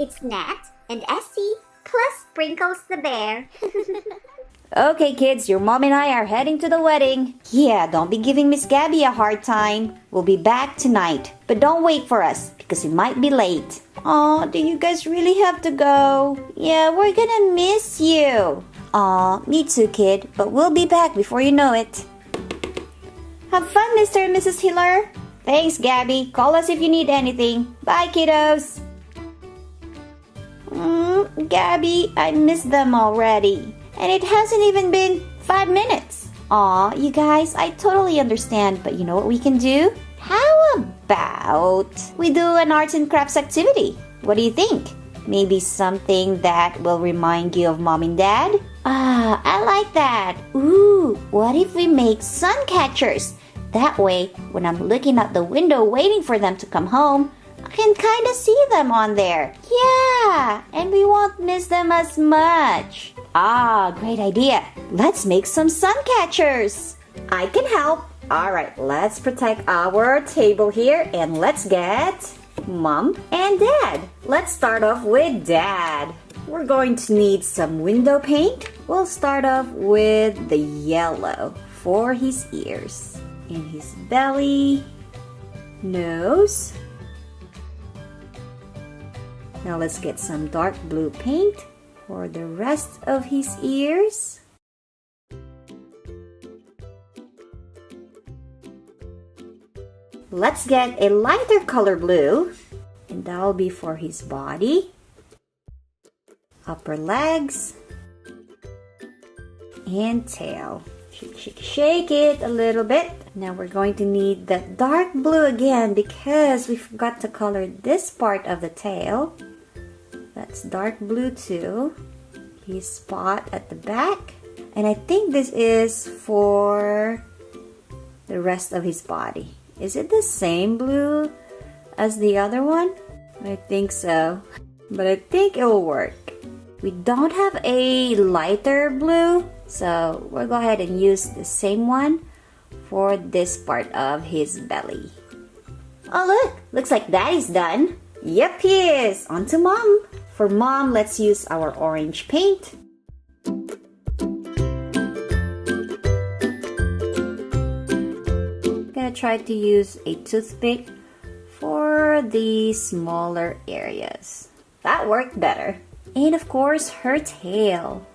It's Nat and Essie, plus Sprinkles the bear. Okay, kids, your mom and I are heading to the wedding. Yeah, don't be giving Miss Gabby a hard time. We'll be back tonight, but don't wait for us because it might be late. Aw, do you guys really have to go? Yeah, we're gonna miss you. Aw, me too, kid, but we'll be back before you know it. Have fun, Mr. and Mrs. Hiller. Thanks, Gabby. Call us if you need anything. Bye, kiddos. Gabby, I miss them already. And it hasn't even been 5 minutes. Aw, you guys, I totally understand, but you know what we can do? How about we do an arts and crafts activity? What do you think? Maybe something that will remind you of mom and dad? Ah, I like that. Ooh, what if we make sun catchers? That way, when I'm looking out the window waiting for them to come home, I can kind of see them on there. Yeah, and we won't miss them as much. Ah, great idea. Let's make some sun catchers. I can help. Alright, let's protect our table here and let's get Mom and Dad. Let's start off with Dad. We're going to need some window paint. We'll start off with the yellow for his ears and his belly, nose. Now let's get some dark blue paint for the rest of his ears. Let's get a lighter color blue, and that'll be for his body, upper legs, and tail. Shake it a little bit. Now we're going to need the dark blue again because we forgot to color this part of the tail. That's dark blue too. His spot at the back. And I think this is for the rest of his body. Is it the same blue as the other one? I think so. But I think it will work. We don't have a lighter blue, so we'll go ahead and use the same one for this part of his belly. Oh look! Looks like Daddy's done. Yep, he is. On to Mom. For Mom, let's use our orange paint. Gonna try to use a toothpick for the smaller areas. That worked better. And of course, her tail.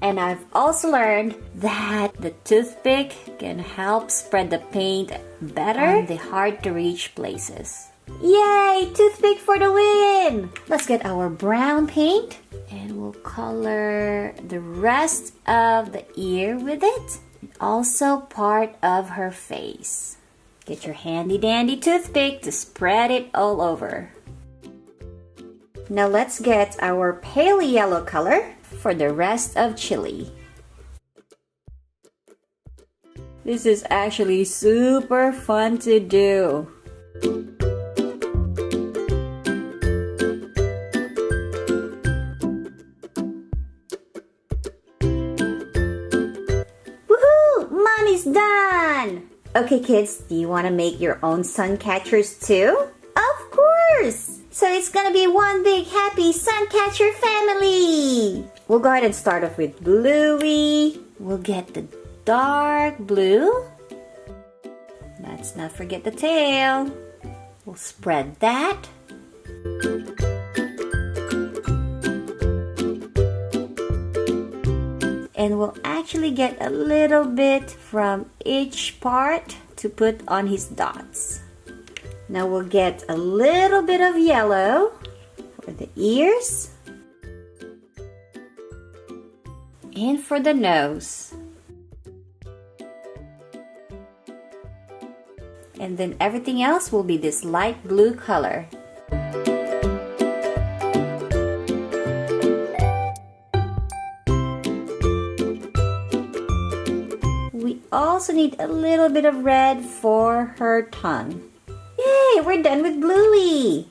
And I've also learned that the toothpick can help spread the paint better on the hard to reach places. Yay! Toothpick for the win! Let's get our brown paint and we'll color the rest of the ear with it. And also part of her face. Get your handy dandy toothpick to spread it all over. Now let's get our pale yellow color for the rest of Chili. This is actually super fun to do. Woohoo! Mommy's done! Okay kids, do you want to make your own sun catchers too? Of course! So it's gonna be one big happy sun catcher family! We'll go ahead and start off with Bluey. We'll get the dark blue. Let's not forget the tail. We'll spread that. And we'll actually get a little bit from each part to put on his dots. Now we'll get a little bit of yellow for the ears and for the nose. And then everything else will be this light blue color. We also need a little bit of red for her tongue. Yay, we're done with Bluey.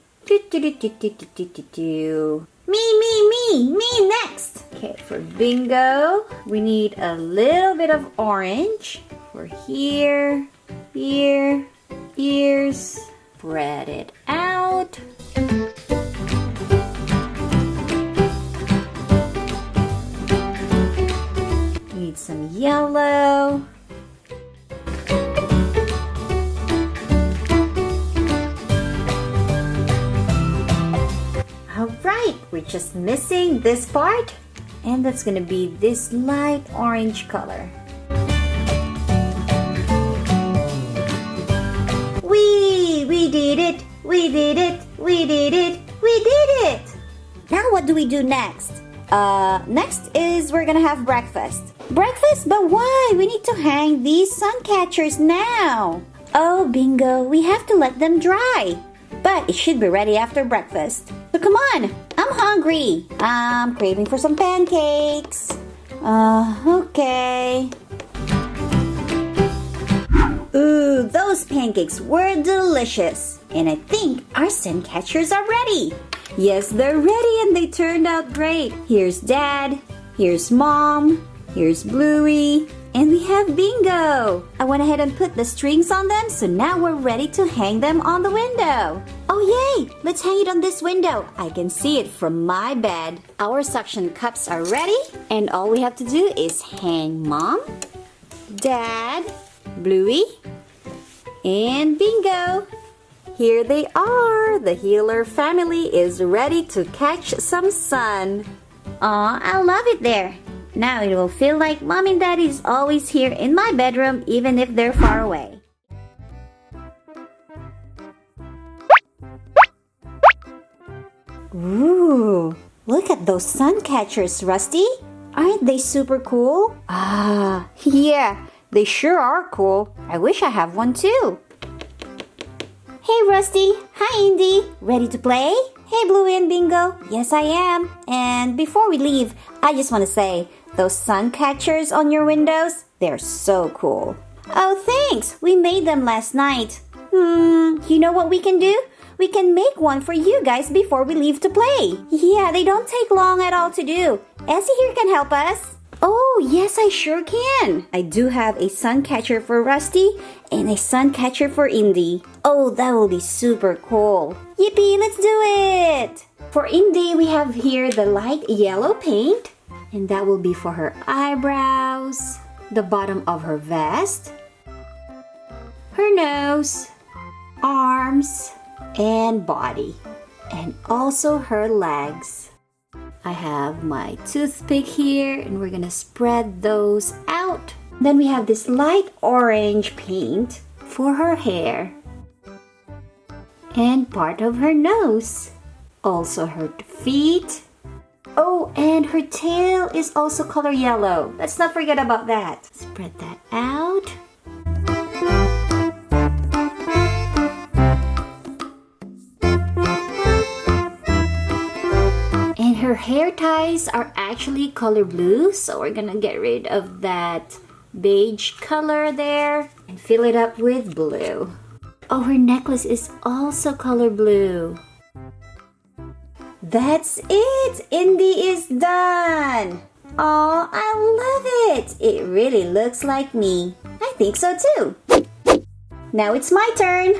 Me next. Okay, for Bingo, we need a little bit of orange for here, ears. Spread it out. right, we're just missing this part. And that's gonna be this light orange color. We did it! We did it! We did it! We did it! Now what do we do next? Next is we're gonna have breakfast. Breakfast? But why? We need to hang these sun catchers now. Oh, bingo, we have to let them dry. But it should be ready after breakfast. So come on, I'm hungry. I'm craving for some pancakes. Okay. Ooh, those pancakes were delicious. And I think our sun catchers are ready. Yes, they're ready and they turned out great. Here's Dad, here's Mom, here's Bluey, and we have Bingo. I went ahead and put the strings on them, so now we're ready to hang them on the window. Oh yay, let's hang it on this window. I can see it from my bed. Our suction cups are ready, and all we have to do is hang Mom, Dad, Bluey, and Bingo. Here they are. The healer family is ready to catch some sun. Aw, I love it there. Now it will feel like Mom and Dad is always here in my bedroom even if they're far away. Ooh, look at those sun catchers, Rusty. Aren't they super cool? Ah, yeah, they sure are cool. I wish I have one too. Hey Rusty, hi Indy, ready to play? Hey Bluey and Bingo, yes I am. And before we leave, I just want to say, those sun catchers on your windows, they're so cool. Oh thanks, we made them last night. You know what we can do? We can make one for you guys before we leave to play. Yeah, they don't take long at all to do. Essie here can help us. Oh, yes, I sure can. I do have a sun catcher for Rusty and a sun catcher for Indy. Oh, that will be super cool. Yippee, let's do it. For Indy, we have here the light yellow paint. And that will be for her eyebrows, the bottom of her vest, her nose, arms, and body. And also her legs. I have my toothpick here and we're gonna spread those out. Then we have this light orange paint for her hair and part of her nose. Also her feet. Oh, and her tail is also color yellow. Let's not forget about that. Spread that out. Her hair ties are actually color blue, so we're gonna get rid of that beige color there and fill it up with blue. Oh, her necklace is also color blue. That's it! Indy is done! Oh, I love it! It really looks like me. I think so too. Now it's my turn.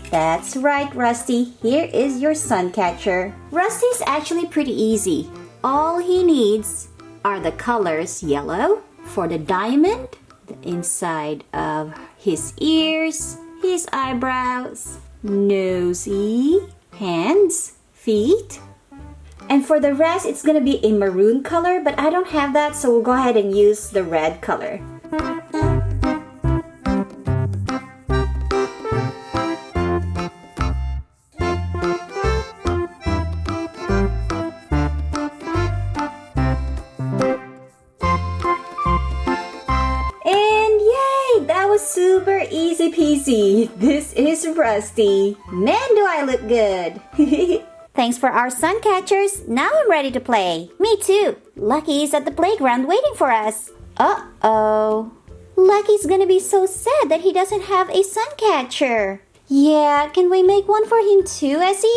That's right, Rusty. Here is your sun catcher. Rusty's actually pretty easy. All he needs are the colors yellow for the diamond, the inside of his ears, his eyebrows, nosy, hands, feet. And for the rest, it's gonna be a maroon color, but I don't have that, so we'll go ahead and use the red color. Super easy peasy. This is Rusty. Man, do I look good. Thanks for our sun catchers. Now I'm ready to play. Me too. Lucky is at the playground waiting for us. Uh-oh. Lucky's gonna be so sad that he doesn't have a sun catcher. Yeah, can we make one for him too, Essie?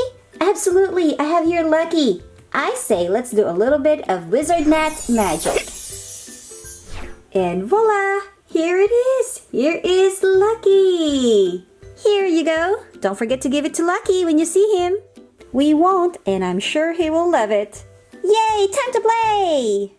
Absolutely, I have your Lucky. I say let's do a little bit of wizard net magic. And voila! Here it is! Here is Lucky! Here you go! Don't forget to give it to Lucky when you see him. We won't, and I'm sure he will love it. Yay! Time to play!